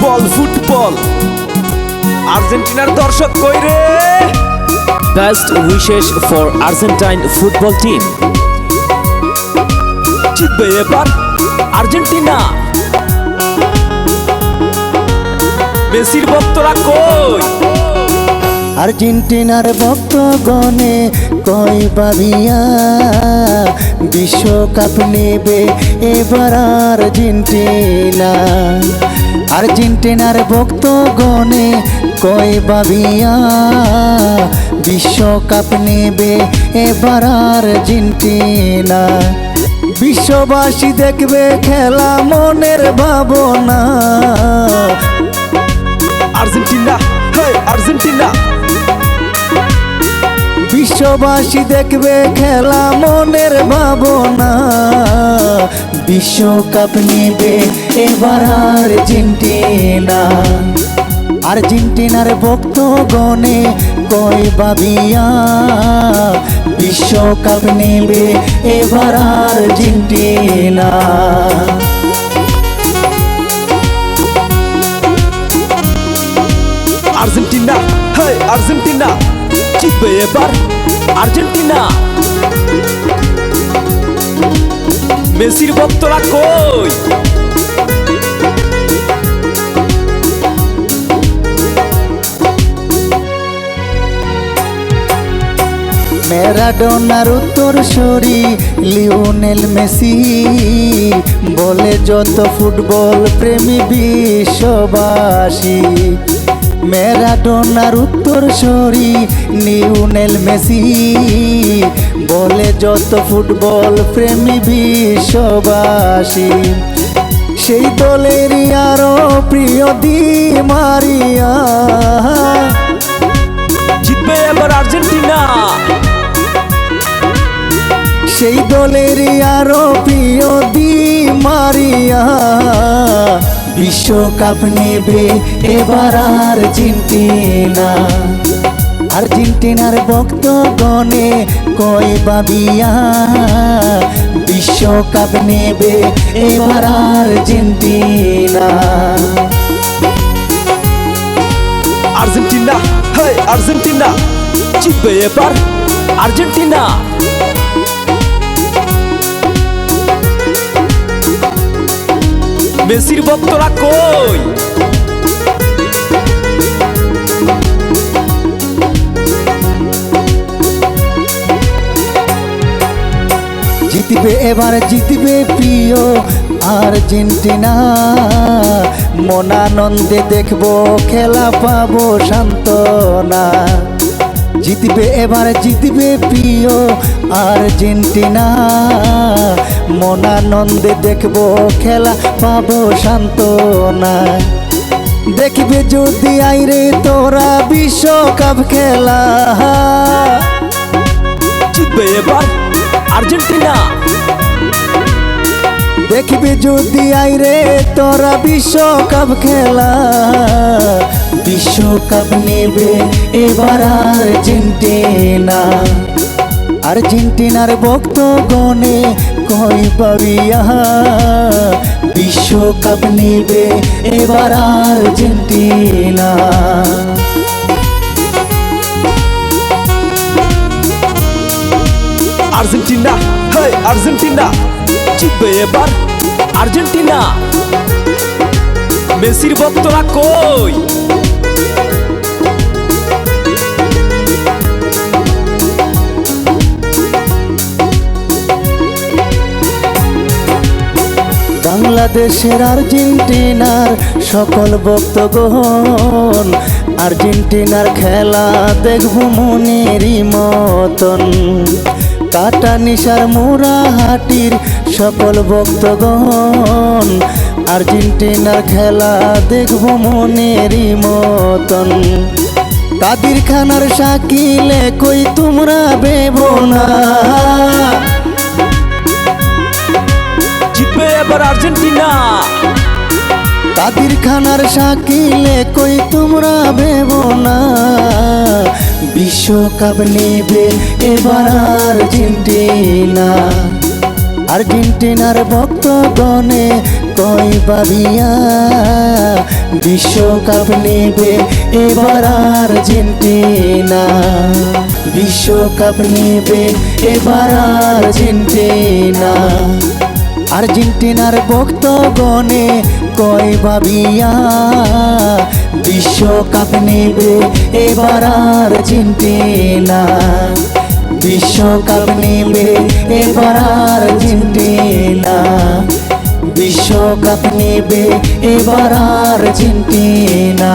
Football football আর্জেন্টিনার দর্শক কই রে? Best wishes for Argentine football team. জিতবে এবার আর্জেন্টিনা। মেসির ভক্তরা কই? আর্জেন্টিনার ভক্তগণে কই ভাবিয়া বিশ্বকাপ নেবে এবার আর্জেন্টিনা। আর্জেন্টিনার ভক্তগণে কই ভাবিয়া বিশ্বকাপ নেবে এবার আর্জেন্টিনা। বিশ্ববাসী দেখবে খেলা মনের ভাবনা। আর্জেন্টিনা, হেই আর্জেন্টিনা। বিশ্ববাসী দেখবে খেলা মনের ভাবনা। বিশ্বকাপ নেবে এবার আর্জেন্টিনা। আর্জেন্টিনার ভক্তগণে কই ভাবিয়া বিশ্বকাপ নেবে এবার আর্জেন্টিনা। আর্জেন্টিনা, হেই আর্জেন্টিনা। জিতবে এবার আর্জেন্টিনা। মেসির ভক্তরা কই? ম্যারাডোনার উত্তরসূরি লিওনেল মেসি বলে যত ফুটবল প্রেমী বিশ্ববাসী। ম্যারাডোনার উত্তরসূরি লিওনেল মেসি বলে যত ফুটবল প্রেমী বিশ্ববাসী। সেই দলেরই আরো প্রিয় দি মারিয়া। জিতবে এবার আর্জেন্টিনা। সেই দলেরই আরো প্রিয় দি মারিয়া। বিশ্বকাপ নেবে এবার আর্জেন্টিনা। আর্জেন্টিনার ভক্তগণে কই ভাবিয়া বিশ্বকাপ নেবে এবার আর্জেন্টিনা। আর্জেন্টিনা, হেই আর্জেন্টিনা। জিতবে এবার আর্জেন্টিনা। মেসির ভক্তরা কই? জিতবে এবার জিতবে প্রিয় আর্জেন্টিনা। মনানন্দে দেখবো খেলা পাবো সান্ত্বনা। জিতবে এবার জিতবে প্রিয় আর্জেন্টিনা। মনানন্দে দেখবো খেলা পাবো সান্ত্বনা। দেখবে যদি আইরে তোরা বিশ্বকাপ খেলা। জিতবে এবার আর্জেন্টিনা। দেখবে যদি আইরে তোরা বিশ্বকাপ খেলা। বিশ্বকাপ নেবে এবার আর্জেন্টিনা। আর্জেন্টিনার ভক্তগণে কই ভাবিয়া বিশ্বকাপ নেবে এবার আর্জেন্টিনা। আর্জেন্টিনা, হেই আর্জেন্টিনা। জিতবে এবার আর্জেন্টিনা। মেসির ভক্তরা কই? বাংলাদেশের আর্জেন্টিনার সকল ভক্তগণ আর্জেন্টিনার খেলা দেখবো মনেরই মতন। কাটা নিশার মোরাহাটির সকল ভক্তগণ আর্জেন্টিনার খেলা দেখবো মনেরই মতন। কাদির খানার শাকিলে কই তোমরা ভেবো না। জিতবে এবার আর্জেন্টিনা। কাদির খানার শাকিলে কই তোমরা ভেবো না। বিশ্বকাপ নেবে এবার আর্জেন্টিনা। আর্জেন্টিনার ভক্তগণে কয় ভাবিয়া বিশ্বকাপ নেবে এবার আর্জেন্টিনা, বিশ্বকাপ নেবে এবার আর্জেন্টিনা। আর্জেন্টিনার ভক্তগণে কয় ভাবিয়া বিশ্বকাপ নেবে এবার আর্জেন্টিনা, বিশ্বকাপ নেবে এবার আর্জেন্টিনা, বিশ্বকাপ নেবে এবার আর্জেন্টিনা।